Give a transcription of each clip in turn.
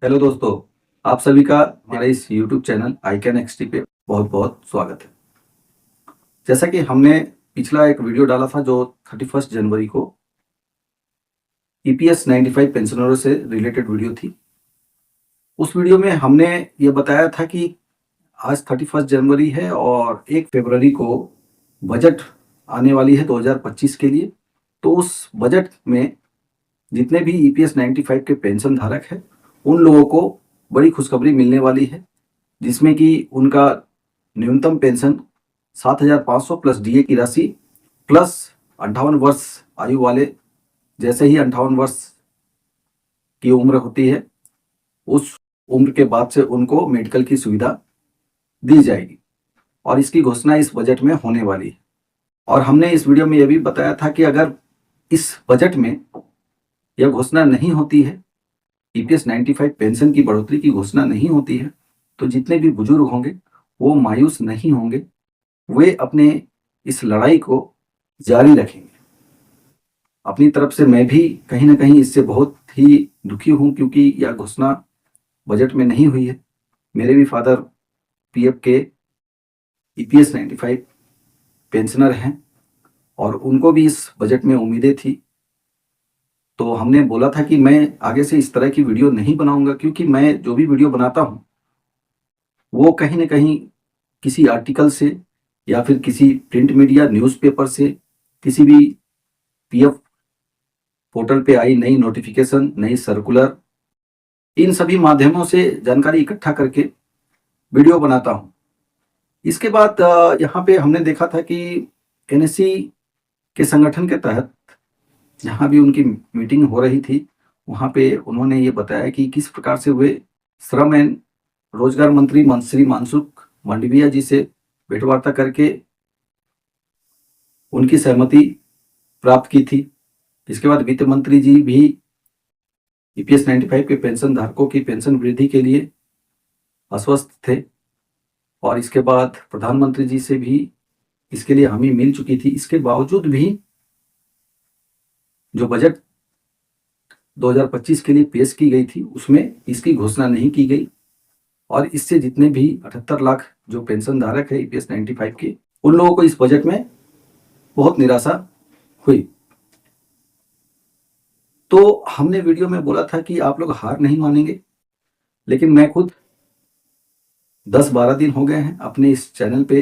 Hello दोस्तों, आप सभी का हमारे इस YouTube चैनल आई कैन एक्सटी पे बहुत बहुत स्वागत है। जैसा कि हमने पिछला एक वीडियो डाला था जो 31 जनवरी को EPS 95 पेंशनरों से रिलेटेड वीडियो थी। उस वीडियो में हमने ये बताया था कि आज 31 जनवरी है और 1 फरवरी को बजट आने वाली है 2025 के लिए। तो उस बजट में जितने भी EPS 95 के पेंशन धारक हैं उन लोगों को बड़ी खुशखबरी मिलने वाली है, जिसमें कि उनका न्यूनतम पेंशन 7,500 प्लस DA की राशि प्लस 58 वर्ष आयु वाले, जैसे ही 58 वर्ष की उम्र होती है उस उम्र के बाद से उनको मेडिकल की सुविधा दी जाएगी और इसकी घोषणा इस बजट में होने वाली है। और हमने इस वीडियो में यह भी बताया था कि अगर इस बजट में यह घोषणा नहीं होती है, EPS 95 पेंशन की बढ़ोतरी की घोषणा नहीं होती है, तो जितने भी बुजुर्ग होंगे वो मायूस नहीं होंगे, वे अपने इस लड़ाई को जारी रखेंगे। अपनी तरफ से मैं भी कहीं ना कहीं इससे बहुत ही दुखी हूं, क्योंकि यह घोषणा बजट में नहीं हुई है। मेरे भी फादर PF के EPS 95 पेंशनर हैं और उनको भी इस बजट में उम्मीदें थी। तो हमने बोला था कि मैं आगे से इस तरह की वीडियो नहीं बनाऊंगा, क्योंकि मैं जो भी वीडियो बनाता हूं वो कहीं ना कहीं किसी आर्टिकल से या फिर किसी प्रिंट मीडिया न्यूज़पेपर से, किसी भी PF पोर्टल पे आई नई नोटिफिकेशन, नई सर्कुलर, इन सभी माध्यमों से जानकारी इकट्ठा करके वीडियो बनाता हूं। इसके बाद यहाँ पे हमने देखा था कि NSC के संगठन के तहत जहाँ भी उनकी मीटिंग हो रही थी वहाँ पे उन्होंने ये बताया कि किस प्रकार से वे श्रम एवं रोजगार मंत्री श्री मनसुख मांडविया जी से भेंटवार्ता करके उनकी सहमति प्राप्त की थी। इसके बाद वित्त मंत्री जी भी EPS 95 के पेंशन धारकों की पेंशन वृद्धि के लिए आश्वस्त थे और इसके बाद प्रधानमंत्री जी से भी इसके लिए हामी मिल चुकी थी। इसके बावजूद भी जो बजट 2025 के लिए पेश की गई थी उसमें इसकी घोषणा नहीं की गई और इससे जितने भी 78 लाख जो पेंशन धारक है EPS 95 के, उन लोगों को इस बजट में बहुत निराशा हुई। तो हमने वीडियो में बोला था कि आप लोग हार नहीं मानेंगे, लेकिन मैं खुद 10-12 दिन हो गए हैं अपने इस चैनल पे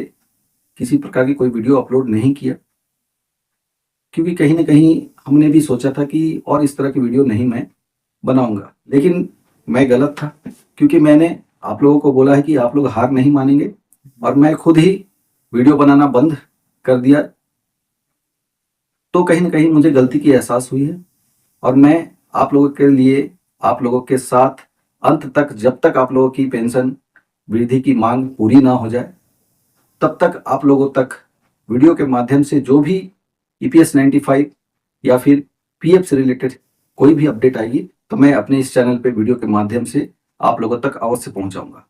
किसी प्रकार की कोई वीडियो अपलोड नहीं किया, क्योंकि कहीं ना कहीं हमने भी सोचा था कि और इस तरह की वीडियो नहीं मैं बनाऊंगा। लेकिन मैं गलत था, क्योंकि मैंने आप लोगों को बोला है कि आप लोग हार नहीं मानेंगे और मैं खुद ही वीडियो बनाना बंद कर दिया। तो कहीं ना कहीं मुझे गलती की एहसास हुई है और मैं आप लोगों के लिए, आप लोगों के साथ अंत तक, जब तक आप लोगों की पेंशन वृद्धि की मांग पूरी ना हो जाए तब तक आप लोगों तक वीडियो के माध्यम से जो भी EPS 95 या फिर PF से रिलेटेड कोई भी अपडेट आएगी तो मैं अपने इस चैनल पे वीडियो के माध्यम से आप लोगों तक अवश्य पहुंचाऊंगा।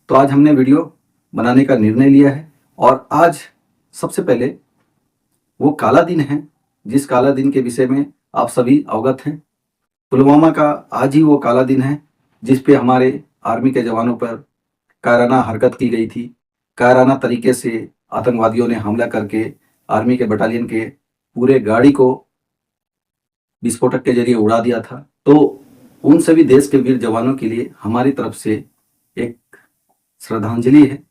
तो आज हमने वीडियो बनाने का निर्णय लिया है और आज सबसे पहले वो काला दिन है जिस काला दिन के विषय में आप सभी अवगत हैं। पुलवामा का आज ही वो काला दिन है जिस पे हमारे आर्मी के जवानों पर कायराना हरकत की गई थी। कायराना तरीके से आतंकवादियों ने हमला करके आर्मी के बटालियन के पूरे गाड़ी को विस्फोटक के जरिए उड़ा दिया था। तो उन सभी देश के वीर जवानों के लिए हमारी तरफ से एक श्रद्धांजलि है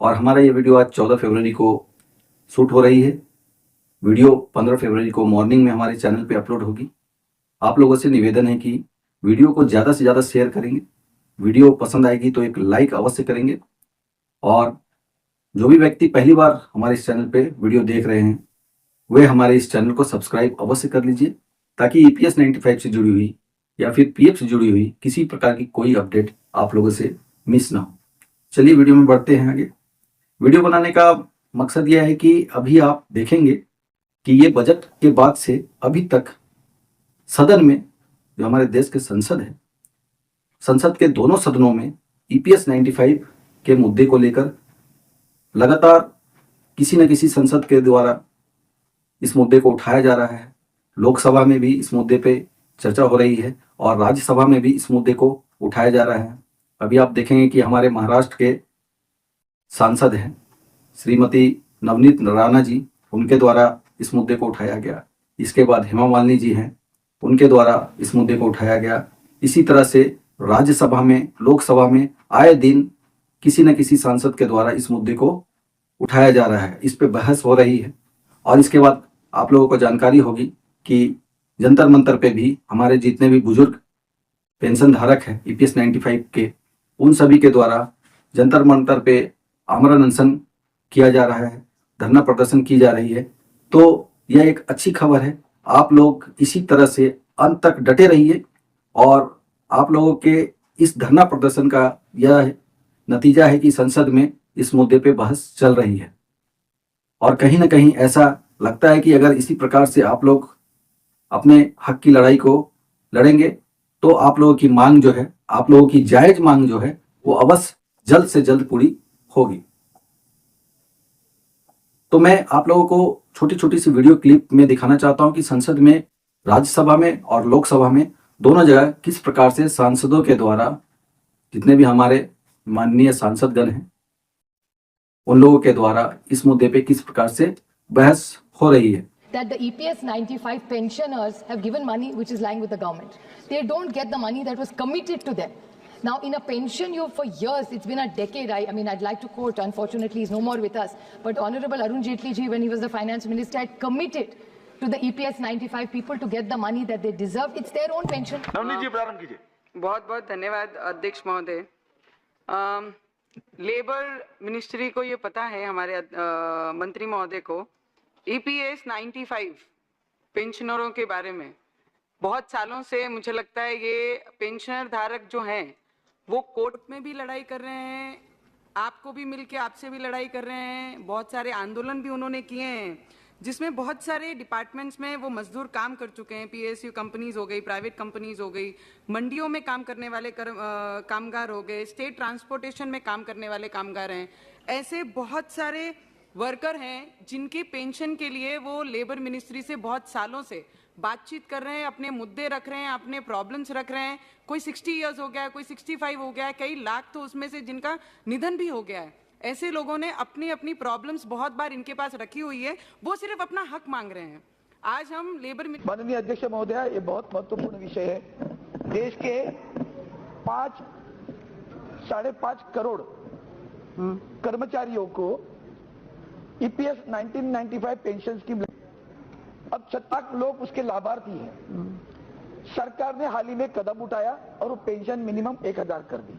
और हमारा ये वीडियो आज 14 फरवरी को शूट हो रही है। वीडियो 15 फरवरी को मॉर्निंग में हमारे चैनल पे अपलोड होगी। आप लोगों से निवेदन है कि वीडियो को ज़्यादा से ज़्यादा शेयर करेंगे, वीडियो पसंद आएगी तो एक लाइक अवश्य करेंगे और जो भी व्यक्ति पहली बार हमारे इस चैनल पे वीडियो देख रहे हैं वे हमारे इस चैनल को सब्सक्राइब अवश्य कर लीजिए, ताकि EPS 95 से जुड़ी हुई या फिर PF से जुड़ी हुई किसी प्रकार की कोई अपडेट आप लोगों से मिस ना हो। चलिए वीडियो में बढ़ते हैं आगे। वीडियो बनाने का मकसद यह है कि अभी आप देखेंगे कि ये बजट के बाद से अभी तक सदन में, जो हमारे देश के संसद है, संसद के दोनों सदनों में EPS 95 के मुद्दे को लेकर लगातार किसी न किसी संसद के द्वारा इस मुद्दे को उठाया जा रहा है। लोकसभा में भी इस मुद्दे पे चर्चा हो रही है और राज्यसभा में भी इस मुद्दे को उठाया जा रहा है। अभी आप देखेंगे कि हमारे महाराष्ट्र के सांसद हैं श्रीमती नवनीत राणा जी, उनके द्वारा इस मुद्दे को उठाया गया। इसके बाद हेमा मालिनी जी हैं, उनके द्वारा इस मुद्दे को उठाया गया। इसी तरह से राज्यसभा में, लोकसभा में आए दिन किसी न किसी सांसद के द्वारा इस मुद्दे को उठाया जा रहा है, इस पे बहस हो रही है। और इसके बाद आप लोगों को जानकारी होगी कि जंतर मंतर पे भी हमारे जितने भी बुजुर्ग पेंशन धारक हैं EPS 95 के, उन सभी के द्वारा जंतर मंतर पे आमरण अनशन किया जा रहा है, धरना प्रदर्शन की जा रही है। तो यह एक अच्छी खबर है। आप लोग इसी तरह से अंत तक डटे रहिए और आप लोगों के इस धरना प्रदर्शन का यह नतीजा है कि संसद में इस मुद्दे पे बहस चल रही है। और कहीं ना कहीं ऐसा लगता है कि अगर इसी प्रकार से आप लोग अपने हक की लड़ाई को लड़ेंगे तो आप लोगों की मांग जो है, आप लोगों की जायज मांग जो है, वो अवश्य जल्द से जल्द पूरी होगी। तो मैं आप लोगों को छोटी छोटी सी वीडियो क्लिप में दिखाना चाहता हूं कि संसद में, राज्यसभा में और लोकसभा में दोनों जगह किस प्रकार से सांसदों के द्वारा, जितने भी हमारे माननीय सांसदगण हैं, उन लोगों के द्वारा इस मुद्दे पे किस प्रकार से बहस हो रही है। That the EPS 95 pensioners have given money which is lying with the government. They don't get the money that was committed to them. Now, in a pension, for years, it's been a decade. I mean, I'd like to quote, unfortunately, he's no more with us, but Honorable Arun Jaitley ji, when he was the finance minister, had committed to the EPS 95 people to get the money that they deserve. It's their own pension. Navneet जी प्रारंभ कीजिए। बहुत बहुत धन्यवाद अध्यक्ष महोदय। Labour ministry को ये पता है, हमारे मंत्री महोदय को EPS 95 पेंशनरों के बारे में बहुत सालों से मुझे लगता है ये पेंशनर धारक जो हैं वो कोर्ट में भी लड़ाई कर रहे हैं, आपको भी मिलके आपसे भी लड़ाई कर रहे हैं, बहुत सारे आंदोलन भी उन्होंने किए हैं जिसमें बहुत सारे डिपार्टमेंट्स में वो मजदूर काम कर चुके हैं। PSU कंपनीज हो गई, प्राइवेट कंपनीज हो गई, मंडियों में काम करने वाले कामगार हो गए, स्टेट ट्रांसपोर्टेशन में काम करने वाले कामगार हैं। ऐसे बहुत सारे वर्कर हैं जिनकी पेंशन के लिए वो लेबर मिनिस्ट्री से बहुत सालों से बातचीत कर रहे हैं, अपने मुद्दे रख रहे हैं, अपने प्रॉब्लम्स रख रहे हैं। कोई 60 इयर्स हो गया है, कोई 65 हो गया है, कई लाख तो उसमें से जिनका निधन भी हो गया है। ऐसे लोगों ने अपनी अपनी प्रॉब्लम्स बहुत बार इनके पास रखी हुई है, वो सिर्फ अपना हक मांग रहे हैं। आज हम लेबर माननीय अध्यक्ष महोदय, ये बहुत महत्वपूर्ण विषय है। देश के 5.5 करोड़ कर्मचारियों को EPS 1995 पेंशन स्कीम, अब 56 लोग उसके लाभार्थी हैं। सरकार ने हाल ही में कदम उठाया और वो पेंशन मिनिमम 1000 कर दी।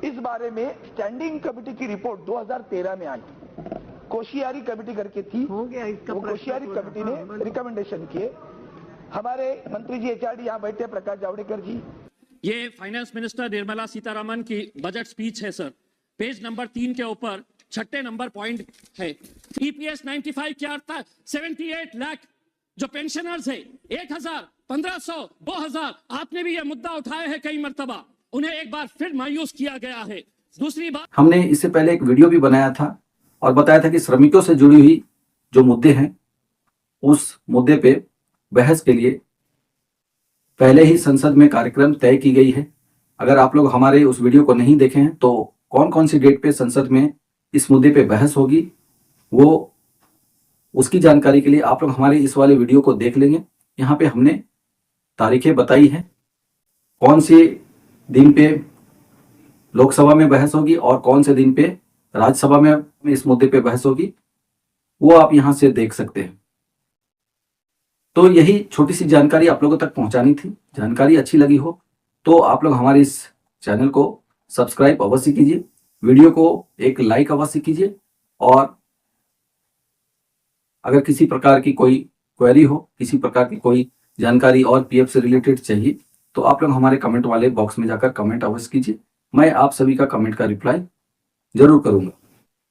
इस बारे में स्टैंडिंग कमेटी की रिपोर्ट 2013 में आई, कोशियारी कमेटी करके थी, हो गया इसका। वो कोशियारी कमेटी ने रिकमेंडेशन किए। हमारे मंत्री जी HRD यहाँ बैठे, प्रकाश जावड़ेकर जी। ये फाइनेंस मिनिस्टर निर्मला सीतारमन की बजट स्पीच है सर। पेज नंबर 3 के ऊपर 6 नंबर पॉइंट है। EPS 95 क्या अर्थ है? 78 लाख जो पेंशनर्स है, 1000, 1500, 2000, आपने भी यह मुद्दा उठाया है कई मर्तबा, उन्हें एक बार फिर मायूस किया गया है। दूसरी बात, हमने इससे पहले एक वीडियो भी बनाया था और बताया था कि श्रमिकों से जुड़ी हुई जो मुद्दे हैं, उस मुद्दे पे बहस के लिए पहले ही संसद में कार्यक्रम तय की गई है। अगर आप लोग हमारे उस वीडियो को नहीं देखे हैं तो कौन कौन सी डेट पे संसद में इस मुद्दे पे बहस होगी, वो उसकी जानकारी के लिए आप लोग हमारे इस वाले वीडियो को देख लेंगे। यहाँ पे हमने तारीखें बताई हैं, कौन से दिन पे लोकसभा में बहस होगी और कौन से दिन पे राज्यसभा में इस मुद्दे पे बहस होगी, वो आप यहाँ से देख सकते हैं। तो यही छोटी सी जानकारी आप लोगों तक पहुंचानी थी। जानकारी अच्छी लगी हो तो आप लोग हमारे इस चैनल को सब्सक्राइब अवश्य कीजिए, वीडियो को एक लाइक अवश्य कीजिए, और अगर किसी प्रकार की कोई क्वेरी हो, किसी प्रकार की कोई जानकारी और PF से रिलेटेड चाहिए तो आप लोग हमारे कमेंट वाले बॉक्स में जाकर कमेंट अवश्य कीजिए। मैं आप सभी का कमेंट का रिप्लाई जरूर करूंगा।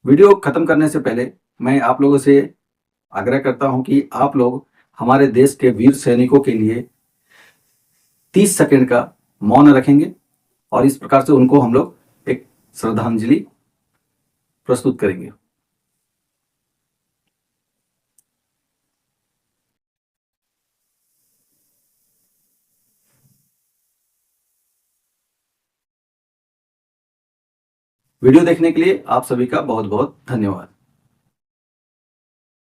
वीडियो खत्म करने से पहले मैं आप लोगों से आग्रह करता हूं कि आप लोग हमारे देश के वीर सैनिकों के लिए 30 सेकंड का मौन रखेंगे और इस प्रकार से उनको हम लोग एक श्रद्धांजलि प्रस्तुत करेंगे। वीडियो देखने के लिए आप सभी का बहुत बहुत धन्यवाद।